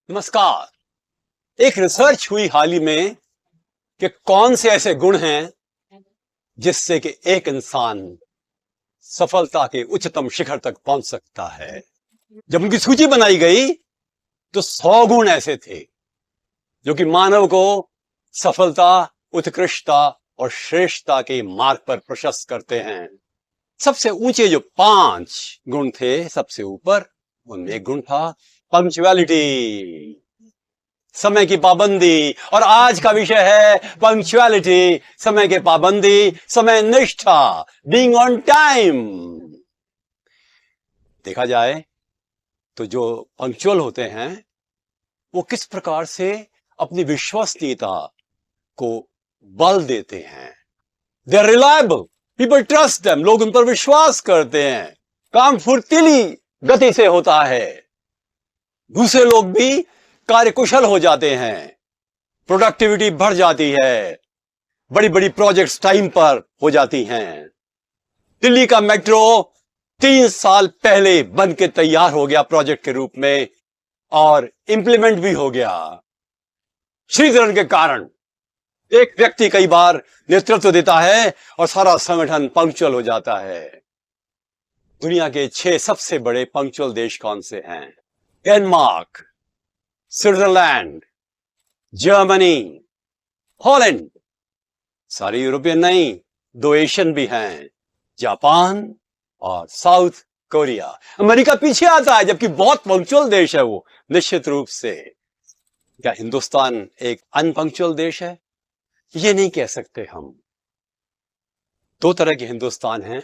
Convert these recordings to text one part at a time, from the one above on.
नमस्कार। एक रिसर्च हुई हाल ही में कि कौन से ऐसे गुण हैं जिससे कि एक इंसान सफलता के उच्चतम शिखर तक पहुंच सकता है। जब उनकी सूची बनाई गई तो 100 गुण ऐसे थे जो कि मानव को सफलता, उत्कृष्टता और श्रेष्ठता के मार्ग पर प्रशस्त करते हैं। सबसे ऊंचे जो 5 गुण थे, सबसे ऊपर उनमें एक गुण था पंक्चुअलिटी, समय की पाबंदी। और आज का विषय है पंक्चुअलिटी, समय की पाबंदी, समय निष्ठा, बीइंग ऑन टाइम। देखा जाए तो जो पंक्चुअल होते हैं वो किस प्रकार से अपनी विश्वसनीयता को बल देते हैं। They are reliable, people trust them, लोग उन पर विश्वास करते हैं। काम फुर्तीली गति से होता है, दूसरे लोग भी कार्यकुशल हो जाते हैं, प्रोडक्टिविटी बढ़ जाती है, बड़ी बड़ी प्रोजेक्ट्स टाइम पर हो जाती हैं। दिल्ली का मेट्रो 3 साल पहले बन के तैयार हो गया प्रोजेक्ट के रूप में और इंप्लीमेंट भी हो गया। श्रीधरन के कारण एक व्यक्ति कई बार नेतृत्व देता है और सारा संगठन पंक्चुअल हो जाता है। दुनिया के 6 सबसे बड़े पंक्चुअल देश कौन से हैं? Denmark, Switzerland, Germany, Holland. सारी यूरोपियन नहीं, 2 एशियन भी हैं, जापान और साउथ कोरिया। अमेरिका पीछे आता है, जबकि बहुत पंक्चुअल देश है वो, निश्चित रूप से। क्या हिंदुस्तान एक अनपंक्चुअल देश है? ये नहीं कह सकते हम। 2 तरह के हिंदुस्तान हैं,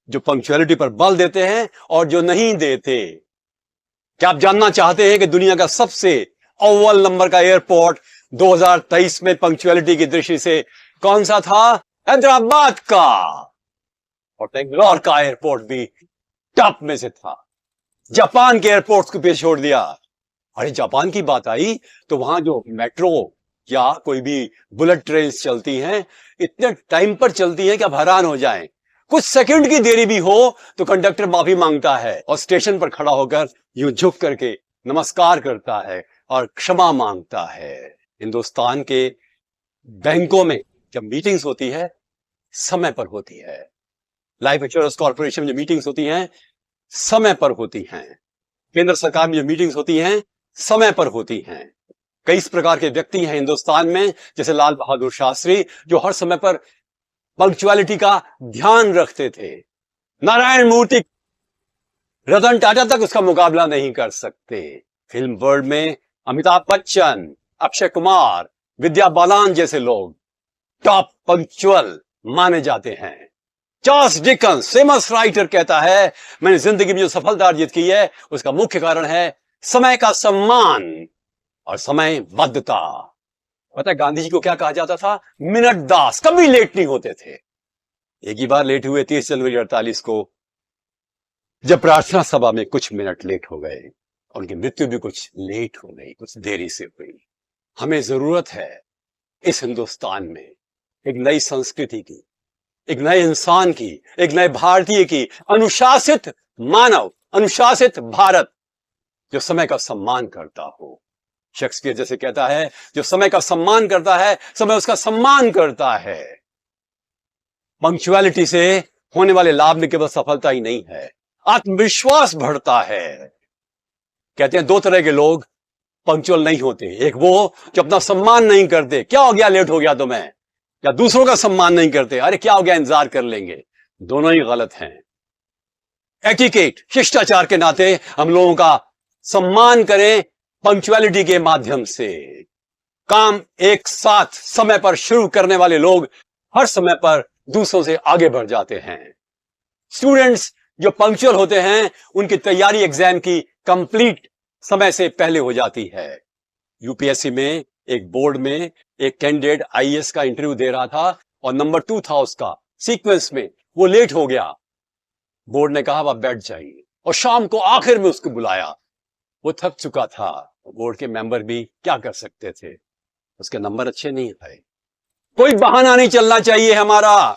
जो पंक्चुअलिटी पर बल देते हैं और जो नहीं देते। क्या आप जानना चाहते हैं कि दुनिया का सबसे अव्वल नंबर का एयरपोर्ट 2023 में पंक्चुअलिटी की दृष्टि से कौन सा था? हैदराबाद का। और बेंगलोर का एयरपोर्ट भी टॉप में से था। जापान के एयरपोर्ट को पीछे छोड़ दिया। अरे जापान की बात आई तो वहां जो मेट्रो या कोई भी बुलेट ट्रेन चलती हैं, इतने टाइम पर चलती हैं कि आप हैरान हो जाएं। कुछ सेकंड की देरी भी हो तो कंडक्टर माफी मांगता है और स्टेशन पर खड़ा होकर यूं झुक करके नमस्कार करता है और क्षमा मांगता है। हिंदुस्तान के बैंकों में जब मीटिंग्स होती है, समय पर होती है। लाइफ इंश्योरेंस कॉर्पोरेशन में जो मीटिंग्स होती हैं, समय पर होती हैं। केंद्र सरकार में जो मीटिंग्स होती हैं, समय पर होती हैं। कई इस प्रकार के व्यक्ति हैं हिंदुस्तान में, जैसे लाल बहादुर शास्त्री, जो हर समय पर पंक्चुअलिटी का ध्यान रखते थे। नारायण मूर्ति, रतन टाटा तक उसका मुकाबला नहीं कर सकते। फिल्म वर्ल्ड में अमिताभ बच्चन, अक्षय कुमार, विद्या बालन जैसे लोग टॉप पंक्चुअल माने जाते हैं। चार्ल्स डिकन्स, फेमस राइटर, कहता है, मैंने जिंदगी में जो सफलता अर्जित की है उसका मुख्य कारण है समय का सम्मान और समयबद्धता। पता है गांधी जी को क्या कहा जाता था? मिनट दास, कभी लेट नहीं होते थे। एक ही बार लेट हुए 30 जनवरी 48 को, जब प्रार्थना सभा में कुछ मिनट लेट हो गए। उनकी मृत्यु भी कुछ लेट हो गई, कुछ देरी से हुई। हमें जरूरत है इस हिंदुस्तान में एक नई संस्कृति की, एक नए इंसान की, एक नए भारतीय की, अनुशासित मानव, अनुशासित भारत, जो समय का सम्मान करता हो। शेक्सपियर जैसे कहता है, जो समय का सम्मान करता है, समय उसका सम्मान करता है। पंक्चुअलिटी से होने वाले लाभ में केवल सफलता ही नहीं है, आत्मविश्वास बढ़ता है। कहते हैं 2 तरह के लोग पंक्चुअल नहीं होते। एक वो जो अपना सम्मान नहीं करते, क्या हो गया लेट हो गया तुम्हें, या दूसरों का सम्मान नहीं करते, अरे क्या हो गया इंतजार कर लेंगे। दोनों ही गलत हैं। एटिकेट, शिष्टाचार के नाते हम लोगों का सम्मान करें पंक्चुअलिटी के माध्यम से। काम एक साथ समय पर शुरू करने वाले लोग हर समय पर दूसरों से आगे बढ़ जाते हैं। स्टूडेंट्स जो पंक्चुअल होते हैं, उनकी तैयारी एग्जाम की कंप्लीट समय से पहले हो जाती है। यूपीएससी में एक बोर्ड में एक कैंडिडेट आईएएस का इंटरव्यू दे रहा था और नंबर 2 था उसका सीक्वेंस में, वो लेट हो गया। बोर्ड ने कहा आप बैठ जाइए और शाम को आखिर में उसको बुलाया। वो थक चुका था। बोर्ड के मेंबर भी क्या कर सकते थे, उसके नंबर अच्छे नहीं आए। कोई बहाना नहीं चलना चाहिए हमारा,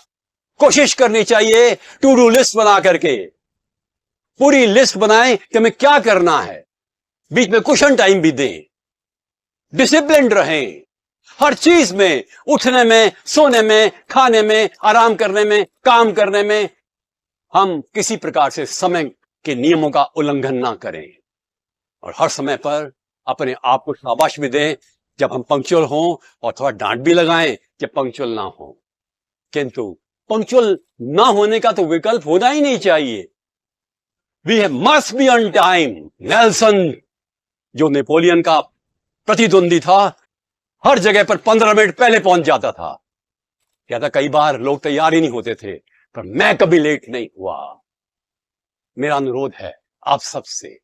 कोशिश करनी चाहिए टू डू लिस्ट बना करके। पूरी लिस्ट बनाएं कि हमें क्या करना है। बीच में कुशन टाइम भी दें, डिसिप्लिन रहें, हर चीज में, उठने में, सोने में, खाने में, आराम करने में, काम करने में हम किसी प्रकार से समय के नियमों का उल्लंघन ना करें और हर समय पर अपने आप को शाबाश भी दें जब हम पंक्चुअल हों और थोड़ा डांट भी लगाएं जब पंक्चुअल ना हो। किंतु पंक्चुअल ना होने का तो विकल्प होना ही नहीं चाहिए। We must be on time. Nelson, जो नेपोलियन का प्रतिद्वंदी था, हर जगह पर 15 मिनट पहले पहुंच जाता था। कहता कई बार लोग तैयार ही नहीं होते थे, पर मैं कभी लेट नहीं हुआ। मेरा अनुरोध है आप सबसे,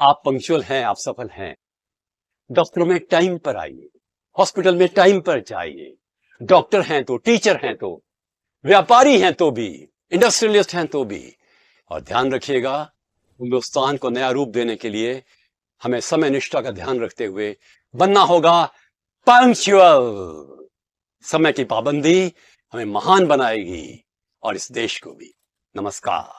आप पंक्चुअल हैं, आप सफल हैं, दफ्तरों में टाइम पर आइए, हॉस्पिटल में टाइम पर जाइए, डॉक्टर हैं तो, टीचर हैं तो, व्यापारी हैं तो भी, इंडस्ट्रियलिस्ट हैं तो भी। और ध्यान रखिएगा, हिंदुस्तान को नया रूप देने के लिए हमें समय निष्ठा का ध्यान रखते हुए बनना होगा पंक्चुअल। समय की पाबंदी हमें महान बनाएगी और इस देश को भी। नमस्कार।